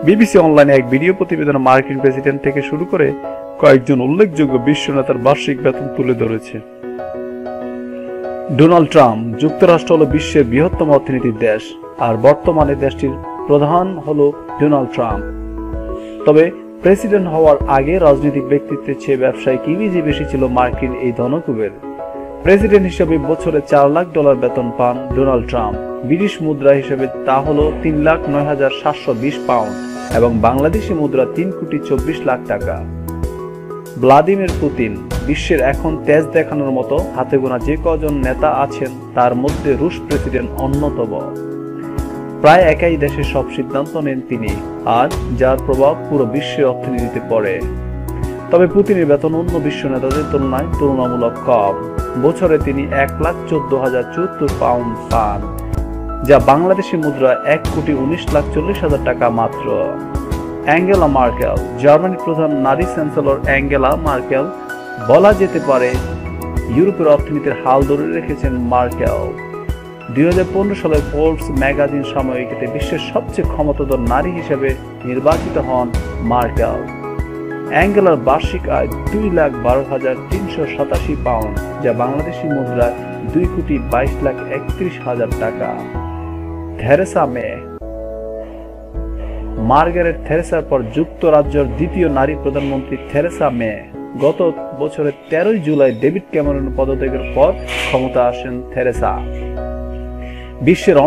BBC অনলাইনে এক video প্রতিবেদনে মার্কিন প্রেসিডেন্ট থেকে শুরু করে কয়েকজন উল্লেখযোগ্য বিশ্ব নেতার বার্ষিক বেতন তুলে ধরেছে। Donald Trump. যুক্তরাষ্ট্র হল বিশ্বের বৃহত্তম অর্থনীতির দেশ, আর বর্তমানে দেশটির প্রধান হল ডোনাল্ড ট্রাম্প। তবে প্রেসিডেন্ট হওয়ার আগে রাজনৈতিক ব্যক্তিত্বের চেয়ে ব্যবসায়িক ইমেজে বেশি ছিল মার্কিন এই ধনকুবের। প্রেসিডেন্ট হিসেবে বছরে $4 লাখ বেতন পান ডোনাল্ড ট্রাম্প। ব্রিটিশ মুদ্রা হিসেবে তা হল $3,09,720 পাউন্ড এবং বাংলাদেশি মুদ্রা $3,24,00,000 টাকা। Vladimir Putin. বিশ্বের এখন তেজ দেখানোর মতো হাতে গোনা যে কজন নেতা আছেন তার মধ্যে রুশ প্রেসিডেন্ট অন্যতম। প্রায় একাই দেশের সব সিদ্ধান্ত নেন তিনি, আর যার প্রভাব পুরো বিশ্বের অর্থনীতিতে পড়ে। তবে পুতিনের বেতন অন্য বিশ্ব নেতাদের তুলনায় তুলনামূলক কম। বছরে তিনি $1,14,074 পাউন্ড পান, যা বাংলাদেশি মুদ্রা $1,19,40,000 টাকা মাত্র। Angela Markle. জার্মানির প্রধান নারী চ্যান্সেলর অ্যাঙ্গেলা মার্কেল বলা যেতে পারে ইউরোপের অর্থনীতির হাল ধরে রেখেছেন মার্কেল। 2015 সালে ফোর্বস ম্যাগাজিন সাময়িকীতে বিশ্বের সবচেয়ে ক্ষমতাধর নারী হিসেবে নির্বাচিত হন মার্কেল। অ্যাঙ্গেলার বার্ষিক আয় $2,12,387 পাউন্ড, যা বাংলাদেশি মুদ্রায় $2,22,31,000 টাকা। Theresa May. মার্গারেট থেরেসার পর যুক্তরাজ্যের দ্বিতীয় নারী প্রধানমন্ত্রী থেরেসা মে। গত বছরের 13 জুলাই ডেভিড ক্যামেরন পদত্যাগের পর ক্ষমতা আসেন থেরেসা। বিশ্বের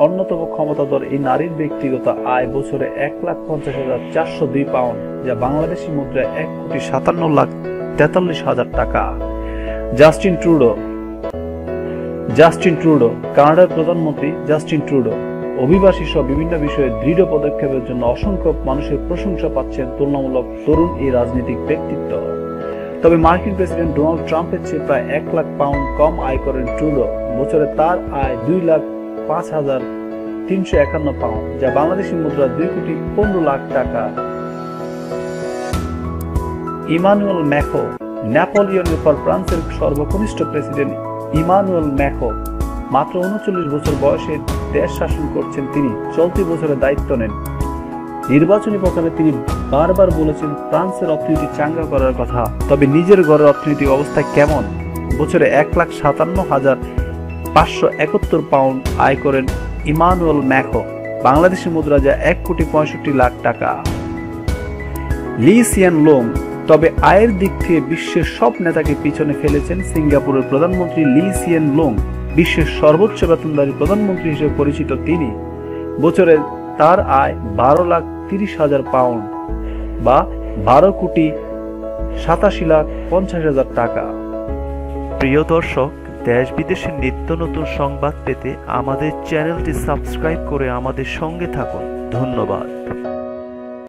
অন্যতম ক্ষমতাধর এই নারীর ব্যক্তিগত আয় বছরে $1,50,402 পাউন্ড, যা বাংলাদেশি মুদ্রায় $1,57,43,000 টাকা। Justin Trudeau. কানাডার প্রধানমন্ত্রী জাস্টিন ট্রুডো অভিবাসী সহ বিভিন্ন বিষয়ে দৃঢ় পদক্ষেপের জন্য অসংখ্য মানুষের প্রশংসা পাচ্ছেন তুলনামূলক তরুণ এই রাজনৈতিক ব্যক্তিত্ব। তবে মার্কিন প্রেসিডেন্ট ডোনাল্ড ট্রাম্পের চেয়ে প্রায় $1 লাখ পাউন্ড কম আয় করেন ট্রুডো। বছরে তার আয় $2,05,351 পাউন্ড, যা বাংলাদেশি মুদ্রা $2,15,00,000 টাকা। Emmanuel Macron. নেপোলিয়নের পর ফ্রান্সের সর্বকনিষ্ঠ প্রেসিডেন্ট ইমানুয়েল ম্যাক্রো মাত্র 39 বছর বয়সে দেশ শাসন করছেন তিনি। চলতি বছরে দায়িত্ব নেন। নির্বাচনী প্রচারে তিনি বারবার বলেছেন ফ্রান্সের অর্থনীতি চাঙ্গা করার কথা। তবে নিজের ঘরের অর্থনৈতিক অবস্থা কেমন? বছরে $1,57,571 পাউন্ড আয় করেন ইমানুয়েল ম্যাক্রো, বাংলাদেশি মুদ্রা যা $1,65,00,000 টাকা। লি সিয়েন লুং। তবে আয়ের দিক থেকে বিশ্বের সব নেতাকে পিছনে ফেলেছেন সিঙ্গাপুরের প্রধানমন্ত্রী লি সিয়েন লুং। বিশ্বের সর্বোচ্চ বেতনধারী প্রধানমন্ত্রী হিসেবে পরিচিত তিনি। বছরে তার আয় $12,30,000 পাউন্ড বা $12,87,50,000 টাকা। প্রিয় দর্শক, দেশ বিদেশের নিত্য নতুন সংবাদ পেতে আমাদের চ্যানেলটি সাবস্ক্রাইব করে আমাদের সঙ্গে থাকুন। ধন্যবাদ।